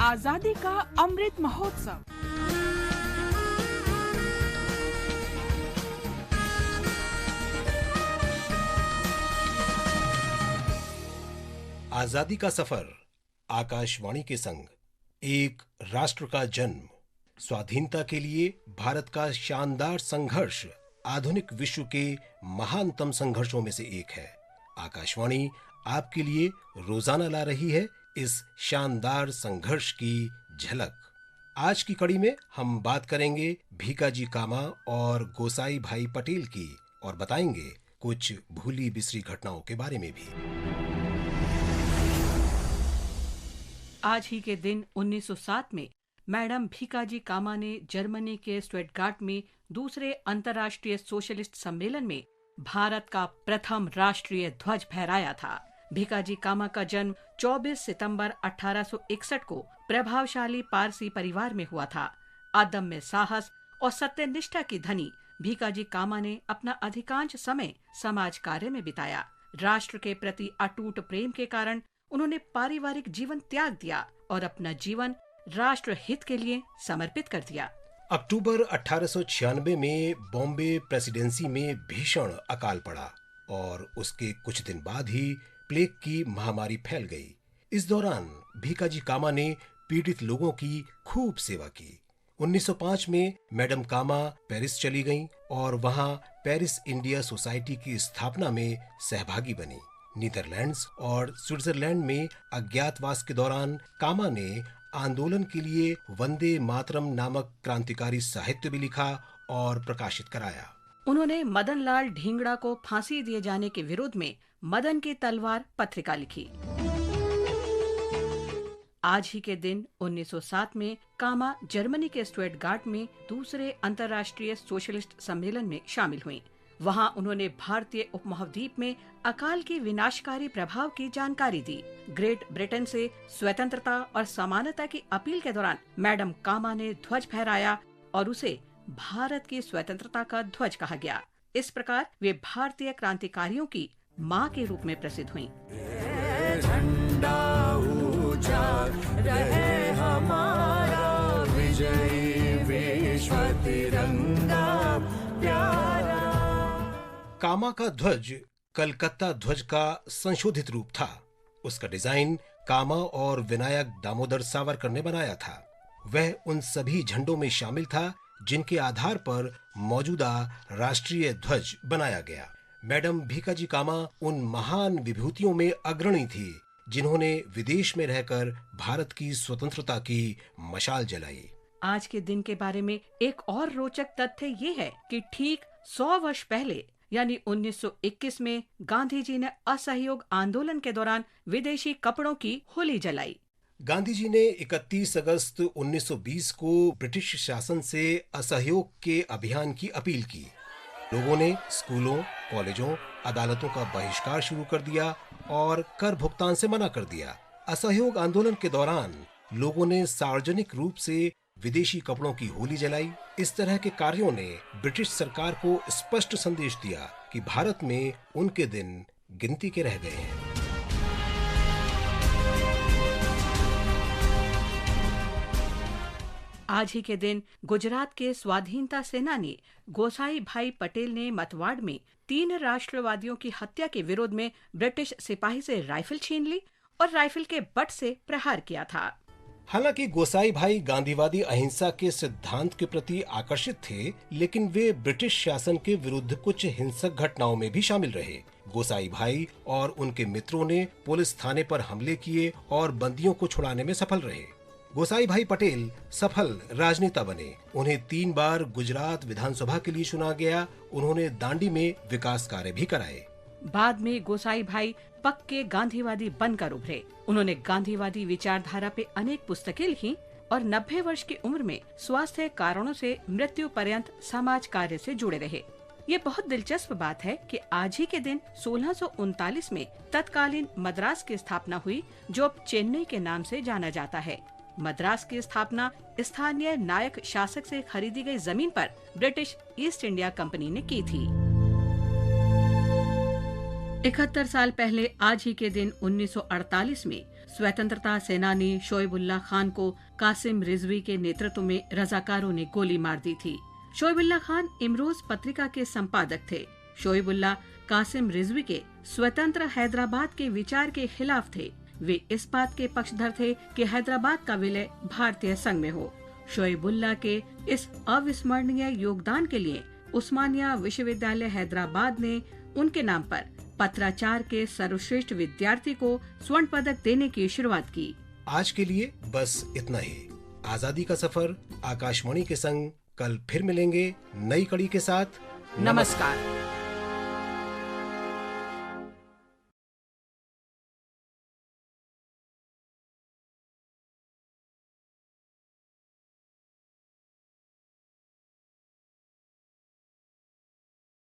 आजादी का अमृत महोत्सव। आजादी का सफर आकाशवाणी के संग, एक राष्ट्र का जन्म, स्वाधीनता के लिए भारत का शानदार संघर्ष आधुनिक विश्व के महानतम संघर्षों में से एक है। आकाशवाणी आपके लिए रोजाना ला रही है इस शानदार संघर्ष की झलक। आज की कड़ी में हम बात करेंगे भीकाजी कामा और गोसाई भाई पटेल की, और बताएंगे कुछ भूली बिसरी घटनाओं के बारे में भी। आज ही के दिन 1907 में मैडम भीकाजी कामा ने जर्मनी के स्टुटगार्ट में दूसरे अंतर्राष्ट्रीय सोशलिस्ट सम्मेलन में भारत का प्रथम राष्ट्रीय ध्वज फहराया था। भीकाजी कामा का जन्म 24 सितंबर 1861 को प्रभावशाली पारसी परिवार में हुआ था। अदम्य साहस और सत्यनिष्ठा की धनी भीकाजी कामा ने अपना अधिकांश समय समाज कार्य में बिताया। राष्ट्र के प्रति अटूट प्रेम के कारण उन्होंने पारिवारिक जीवन त्याग दिया और अपना जीवन राष्ट्र हित के लिए समर्पित कर दिया। अक्टूबर 1896 में बॉम्बे प्रेसिडेंसी में भीषण अकाल पड़ा और उसके कुछ दिन बाद ही प्लेग की महामारी फैल गई। इस दौरान भीकाजी कामा ने पीड़ित लोगों की खूब सेवा की। 1905 में मैडम कामा पेरिस चली गईं और वहां पेरिस इंडिया सोसाइटी की स्थापना में सहभागी बनी। नीदरलैंड्स और स्विट्जरलैंड में अज्ञातवास के दौरान कामा ने आंदोलन के लिए वंदे मातरम नामक क्रांतिकारी साहित्य भी लिखा और प्रकाशित कराया। उन्होंने मदन लाल ढींगड़ा को फांसी दिए जाने के विरोध में मदन की तलवार पत्रिका लिखी। आज ही के दिन 1907 में कामा जर्मनी के स्टुटगार्ट में दूसरे अंतर्राष्ट्रीय सोशलिस्ट सम्मेलन में शामिल हुईं। वहां उन्होंने भारतीय उपमहाद्वीप में अकाल के विनाशकारी प्रभाव की जानकारी दी। ग्रेट ब्रिटेन से स्वतंत्रता और समानता की अपील के दौरान मैडम कामा ने ध्वज फहराया और उसे भारत की स्वतंत्रता का ध्वज कहा गया। इस प्रकार वे भारतीय क्रांतिकारियों की मां के रूप में प्रसिद्ध हुईं। झंडा ऊंचा रहे हमारा, विजयी विश्व तिरंगा प्यारा। कामा का ध्वज कलकत्ता ध्वज का संशोधित रूप था। उसका डिजाइन कामा और विनायक दामोदर सावरकर ने बनाया था। वह उन सभी झंडों में शामिल था जिनके आधार पर मौजूदा राष्ट्रीय ध्वज बनाया गया। मैडम भीकाजी कामा उन महान विभूतियों में अग्रणी थी जिन्होंने विदेश में रहकर भारत की स्वतंत्रता की मशाल जलाई। आज के दिन के बारे में एक और रोचक तथ्य ये है कि ठीक 100 वर्ष पहले यानी 1921 में गांधी जी ने असहयोग आंदोलन के दौरान विदेशी कपड़ों की होली जलाई। गांधी जी ने 31 अगस्त 1920 को ब्रिटिश शासन से असहयोग के अभियान की अपील की। लोगों ने स्कूलों, कॉलेजों, अदालतों का बहिष्कार शुरू कर दिया और कर भुगतान से मना कर दिया। असहयोग आंदोलन के दौरान लोगों ने सार्वजनिक रूप से विदेशी कपड़ों की होली जलाई। इस तरह के कार्यों ने ब्रिटिश सरकार को स्पष्ट संदेश दिया कि भारत में उनके दिन गिनती के रह गए हैं। आज ही के दिन गुजरात के स्वाधीनता सेनानी गोसाई भाई पटेल ने मतवाड़ में 3 राष्ट्रवादियों की हत्या के विरोध में ब्रिटिश सिपाही से राइफल छीन ली और राइफल के बट से प्रहार किया था। हालांकि गोसाई भाई गांधीवादी अहिंसा के सिद्धांत के प्रति आकर्षित थे, लेकिन वे ब्रिटिश शासन के विरुद्ध कुछ हिंसक घटनाओं में भी शामिल रहे। गोसाई भाई और उनके मित्रों ने पुलिस थाने पर हमले किए और बंदियों को छुड़ाने में सफल रहे। गोसाई भाई पटेल सफल राजनेता बने। उन्हें 3 बार गुजरात विधानसभा के लिए चुना गया। उन्होंने दांडी में विकास कार्य भी कराए। बाद में गोसाई भाई पक्के गांधीवादी बनकर उभरे। उन्होंने गांधीवादी विचारधारा पे अनेक पुस्तकें लिखी और 90 वर्ष की उम्र में स्वास्थ्य कारणों से मृत्यु पर्यंत समाज कार्य से जुड़े रहे। ये बहुत दिलचस्प बात है कि आज ही के दिन 1639 में तत्कालीन मद्रास की स्थापना हुई, जो अब चेन्नई के नाम से जाना जाता है। मद्रास की स्थापना स्थानीय नायक शासक से खरीदी गई जमीन पर ब्रिटिश ईस्ट इंडिया कंपनी ने की थी। 71 साल पहले आज ही के दिन 1948 में स्वतंत्रता सेनानी शोएबुल्लाह खान को कासिम रिजवी के नेतृत्व में रजाकारों ने गोली मार दी थी। शोएबुल्लाह खान इमरोज पत्रिका के संपादक थे। शोएबुल्लाह कासिम रिजवी के स्वतंत्र हैदराबाद के विचार के खिलाफ थे। वे इस बात के पक्षधर थे कि हैदराबाद का विलय भारतीय संघ में हो। शोएबुल्लाह के इस अविस्मरणीय योगदान के लिए उस्मानिया विश्वविद्यालय हैदराबाद ने उनके नाम पर पत्राचार के सर्वश्रेष्ठ विद्यार्थी को स्वर्ण पदक देने की शुरुआत की। आज के लिए बस इतना ही। आजादी का सफर आकाशवाणी के संग कल फिर मिलेंगे नई कड़ी के साथ। नमस्कार।